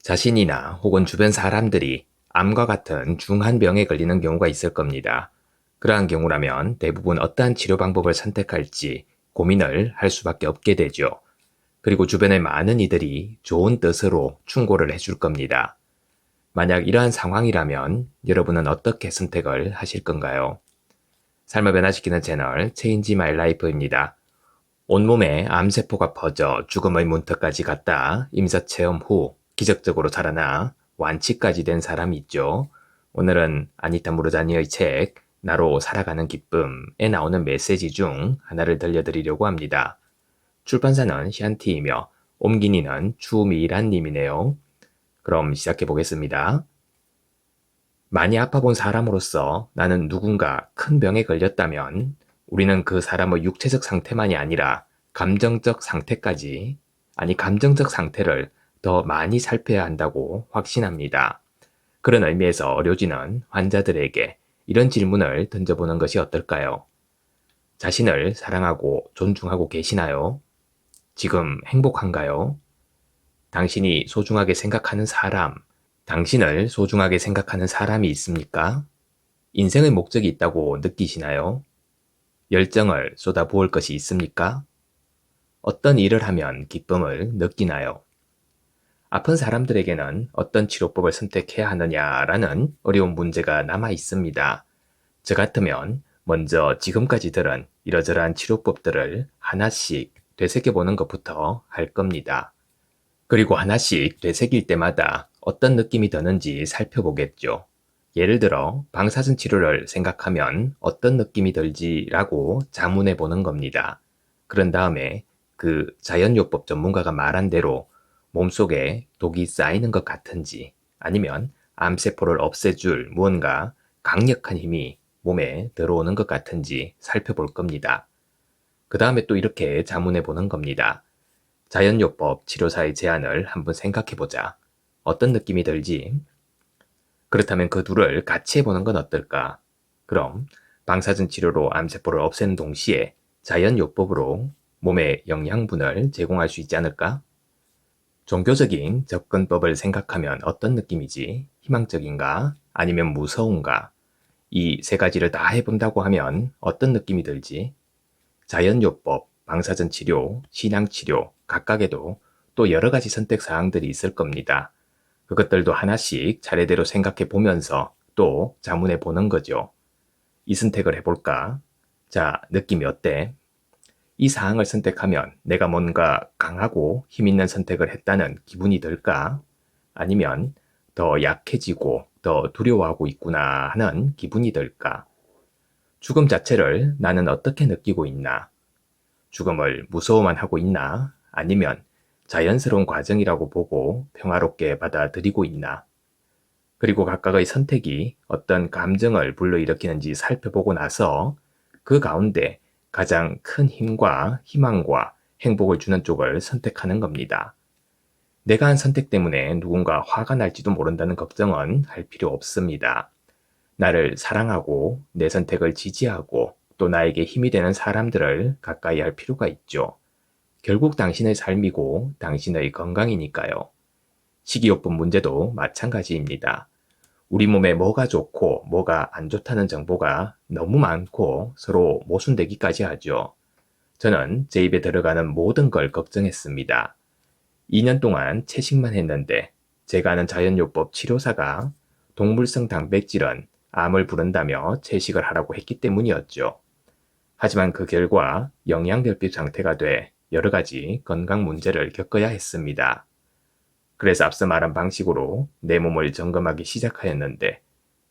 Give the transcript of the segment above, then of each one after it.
자신이나 혹은 주변 사람들이 암과 같은 중한 병에 걸리는 경우가 있을 겁니다. 그러한 경우라면 대부분 어떠한 치료 방법을 선택할지 고민을 할 수밖에 없게 되죠. 그리고 주변의 많은 이들이 좋은 뜻으로 충고를 해줄 겁니다. 만약 이러한 상황이라면 여러분은 어떻게 선택을 하실 건가요? 삶을 변화시키는 채널 체인지 마이 라이프입니다. 온몸에 암세포가 퍼져 죽음의 문턱까지 갔다 임사체험 후 기적적으로 살아나 완치까지 된 사람이 있죠. 오늘은 아니타 무르자니의 책 나로 살아가는 기쁨에 나오는 메시지 중 하나를 들려드리려고 합니다. 출판사는 샨티이며 옮긴이는 추미란님이네요. 그럼 시작해 보겠습니다. 많이 아파본 사람으로서 나는 누군가 큰 병에 걸렸다면 우리는 그 사람의 육체적 상태만이 아니라 감정적 상태까지, 감정적 상태를 더 많이 살펴야 한다고 확신합니다. 그런 의미에서 의료진은 환자들에게 이런 질문을 던져보는 것이 어떨까요? 자신을 사랑하고 존중하고 계시나요? 지금 행복한가요? 당신이 소중하게 생각하는 사람, 당신을 소중하게 생각하는 사람이 있습니까? 인생의 목적이 있다고 느끼시나요? 열정을 쏟아부을 것이 있습니까? 어떤 일을 하면 기쁨을 느끼나요? 아픈 사람들에게는 어떤 치료법을 선택해야 하느냐라는 어려운 문제가 남아 있습니다. 저 같으면 먼저 지금까지 들은 이러저러한 치료법들을 하나씩 되새겨보는 것부터 할 겁니다. 그리고 하나씩 되새길 때마다 어떤 느낌이 드는지 살펴보겠죠. 예를 들어 방사선 치료를 생각하면 어떤 느낌이 들지라고 자문해 보는 겁니다. 그런 다음에 그 자연요법 전문가가 말한 대로 몸속에 독이 쌓이는 것 같은지 아니면 암세포를 없애줄 무언가 강력한 힘이 몸에 들어오는 것 같은지 살펴볼 겁니다. 그 다음에 또 이렇게 자문해 보는 겁니다. 자연요법 치료사의 제안을 한번 생각해 보자. 어떤 느낌이 들지? 그렇다면 그 둘을 같이 해보는 건 어떨까? 그럼 방사선 치료로 암세포를 없애는 동시에 자연요법으로 몸에 영양분을 제공할 수 있지 않을까? 종교적인 접근법을 생각하면 어떤 느낌이지? 희망적인가? 아니면 무서운가? 이 세 가지를 다 해본다고 하면 어떤 느낌이 들지? 자연요법, 방사선 치료, 신앙치료 각각에도 또 여러 가지 선택 사항들이 있을 겁니다. 그것들도 하나씩 차례대로 생각해 보면서 또 자문해 보는 거죠. 이 선택을 해볼까? 자, 느낌이 어때? 이 사항을 선택하면 내가 뭔가 강하고 힘 있는 선택을 했다는 기분이 들까? 아니면 더 약해지고 더 두려워하고 있구나 하는 기분이 들까? 죽음 자체를 나는 어떻게 느끼고 있나? 죽음을 무서워만 하고 있나? 아니면 자연스러운 과정이라고 보고 평화롭게 받아들이고 있나? 그리고 각각의 선택이 어떤 감정을 불러일으키는지 살펴보고 나서 그 가운데 가장 큰 힘과 희망과 행복을 주는 쪽을 선택하는 겁니다. 내가 한 선택 때문에 누군가 화가 날지도 모른다는 걱정은 할 필요 없습니다. 나를 사랑하고 내 선택을 지지하고 또 나에게 힘이 되는 사람들을 가까이 할 필요가 있죠. 결국 당신의 삶이고 당신의 건강이니까요. 식이요법 문제도 마찬가지입니다. 우리 몸에 뭐가 좋고 뭐가 안 좋다는 정보가 너무 많고 서로 모순되기까지 하죠. 저는 제 입에 들어가는 모든 걸 걱정했습니다. 2년 동안 채식만 했는데 제가 아는 자연요법 치료사가 동물성 단백질은 암을 부른다며 채식을 하라고 했기 때문이었죠. 하지만 그 결과 영양결핍 상태가 돼 여러 가지 건강 문제를 겪어야 했습니다. 그래서 앞서 말한 방식으로 내 몸을 점검하기 시작하였는데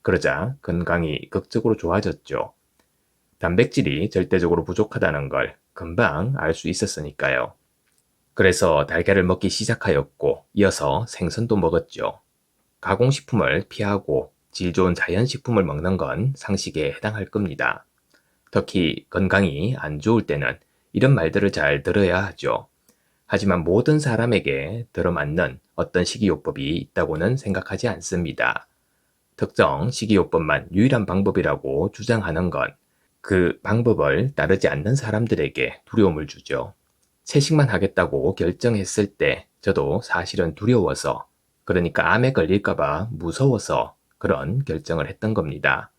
그러자 건강이 극적으로 좋아졌죠. 단백질이 절대적으로 부족하다는 걸 금방 알 수 있었으니까요. 그래서 달걀을 먹기 시작하였고 이어서 생선도 먹었죠. 가공식품을 피하고 질 좋은 자연식품을 먹는 건 상식에 해당할 겁니다. 특히 건강이 안 좋을 때는 이런 말들을 잘 들어야 하죠. 하지만 모든 사람에게 들어맞는 어떤 식이요법이 있다고는 생각하지 않습니다. 특정 식이요법만 유일한 방법이라고 주장하는 건 그 방법을 따르지 않는 사람들에게 두려움을 주죠. 채식만 하겠다고 결정했을 때 저도 사실은 두려워서 그러니까 암에 걸릴까봐 무서워서 그런 결정을 했던 겁니다.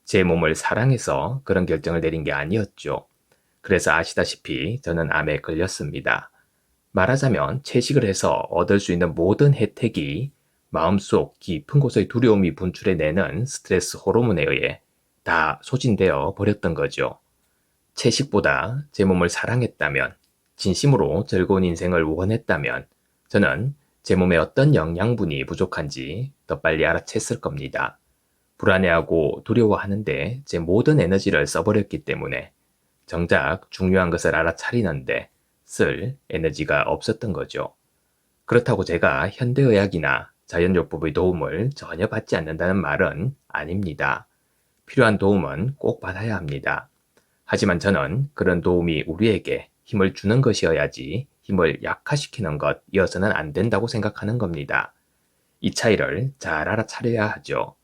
제 몸을 사랑해서 그런 결정을 내린 게 아니었죠. 그래서 아시다시피 저는 암에 걸렸습니다. 말하자면 채식을 해서 얻을 수 있는 모든 혜택이 마음속 깊은 곳의 두려움이 분출해내는 스트레스 호르몬에 의해 다 소진되어 버렸던 거죠. 채식보다 제 몸을 사랑했다면, 진심으로 즐거운 인생을 원했다면 저는 제 몸에 어떤 영양분이 부족한지 더 빨리 알아챘을 겁니다. 불안해하고 두려워하는데 제 모든 에너지를 써버렸기 때문에 정작 중요한 것을 알아차리는데 쓸 에너지가 없었던 거죠. 그렇다고 제가 현대의학이나 자연요법의 도움을 전혀 받지 않는다는 말은 아닙니다. 필요한 도움은 꼭 받아야 합니다. 하지만 저는 그런 도움이 우리에게 힘을 주는 것이어야지 힘을 약화시키는 것이어서는 안 된다고 생각하는 겁니다. 이 차이를 잘 알아차려야 하죠.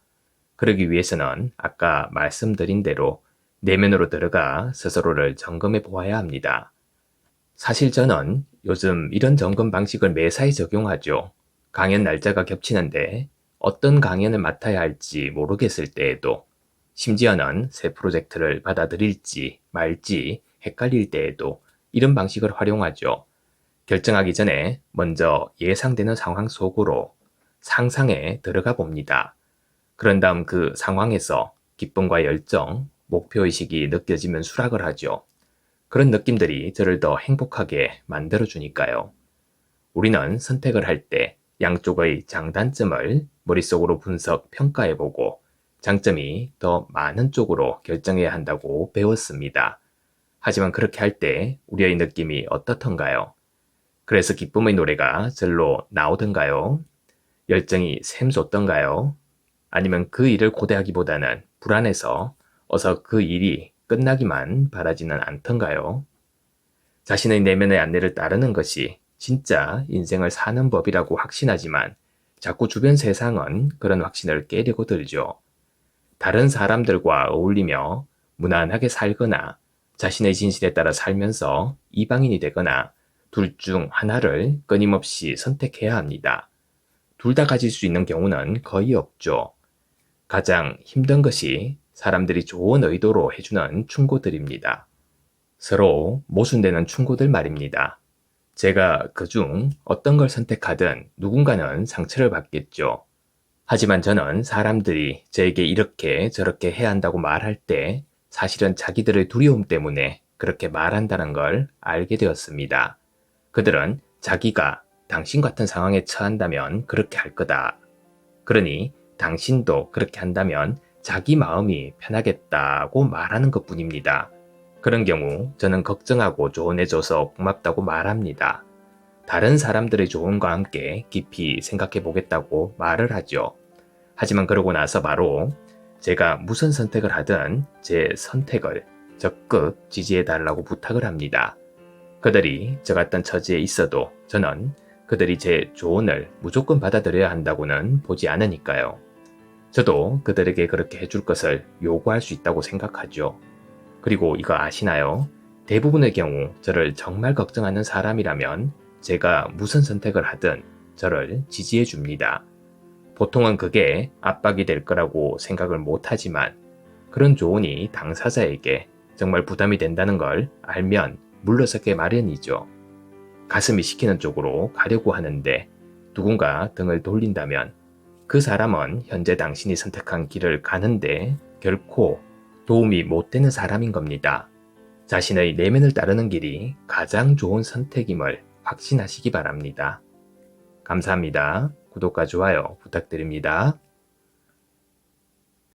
그러기 위해서는 아까 말씀드린 대로 내면으로 들어가 스스로를 점검해 보아야 합니다. 사실 저는 요즘 이런 점검 방식을 매사에 적용하죠. 강연 날짜가 겹치는데 어떤 강연을 맡아야 할지 모르겠을 때에도, 심지어는 새 프로젝트를 받아들일지 말지 헷갈릴 때에도 이런 방식을 활용하죠. 결정하기 전에 먼저 예상되는 상황 속으로 상상에 들어가 봅니다. 그런 다음 그 상황에서 기쁨과 열정, 목표의식이 느껴지면 수락을 하죠. 그런 느낌들이 저를 더 행복하게 만들어주니까요. 우리는 선택을 할 때 양쪽의 장단점을 머릿속으로 분석, 평가해보고 장점이 더 많은 쪽으로 결정해야 한다고 배웠습니다. 하지만 그렇게 할 때 우리의 느낌이 어떻던가요? 그래서 기쁨의 노래가 절로 나오던가요? 열정이 샘솟던가요? 아니면 그 일을 고대하기보다는 불안해서 어서 그 일이 끝나기만 바라지는 않던가요? 자신의 내면의 안내를 따르는 것이 진짜 인생을 사는 법이라고 확신하지만 자꾸 주변 세상은 그런 확신을 깨려고 들죠. 다른 사람들과 어울리며 무난하게 살거나 자신의 진실에 따라 살면서 이방인이 되거나 둘 중 하나를 끊임없이 선택해야 합니다. 둘 다 가질 수 있는 경우는 거의 없죠. 가장 힘든 것이 사람들이 좋은 의도로 해주는 충고들입니다. 서로 모순되는 충고들 말입니다. 제가 그중 어떤 걸 선택하든 누군가는 상처를 받겠죠. 하지만 저는 사람들이 저에게 이렇게 저렇게 해야 한다고 말할 때 사실은 자기들의 두려움 때문에 그렇게 말한다는 걸 알게 되었습니다. 그들은 자기가 당신 같은 상황에 처한다면 그렇게 할 거다. 그러니 당신도 그렇게 한다면 자기 마음이 편하겠다고 말하는 것 뿐입니다. 그런 경우 저는 걱정하고 조언해줘서 고맙다고 말합니다. 다른 사람들의 조언과 함께 깊이 생각해 보겠다고 말을 하죠. 하지만 그러고 나서 바로 제가 무슨 선택을 하든 제 선택을 적극 지지해 달라고 부탁을 합니다. 그들이 저 같던 처지에 있어도 저는 그들이 제 조언을 무조건 받아들여야 한다고는 보지 않으니까요. 저도 그들에게 그렇게 해줄 것을 요구할 수 있다고 생각하죠. 그리고 이거 아시나요? 대부분의 경우 저를 정말 걱정하는 사람이라면 제가 무슨 선택을 하든 저를 지지해 줍니다. 보통은 그게 압박이 될 거라고 생각을 못하지만 그런 조언이 당사자에게 정말 부담이 된다는 걸 알면 물러서게 마련이죠. 가슴이 시키는 쪽으로 가려고 하는데 누군가 등을 돌린다면 그 사람은 현재 당신이 선택한 길을 가는데 결코 도움이 못 되는 사람인 겁니다. 자신의 내면을 따르는 길이 가장 좋은 선택임을 확신하시기 바랍니다. 감사합니다. 구독과 좋아요 부탁드립니다.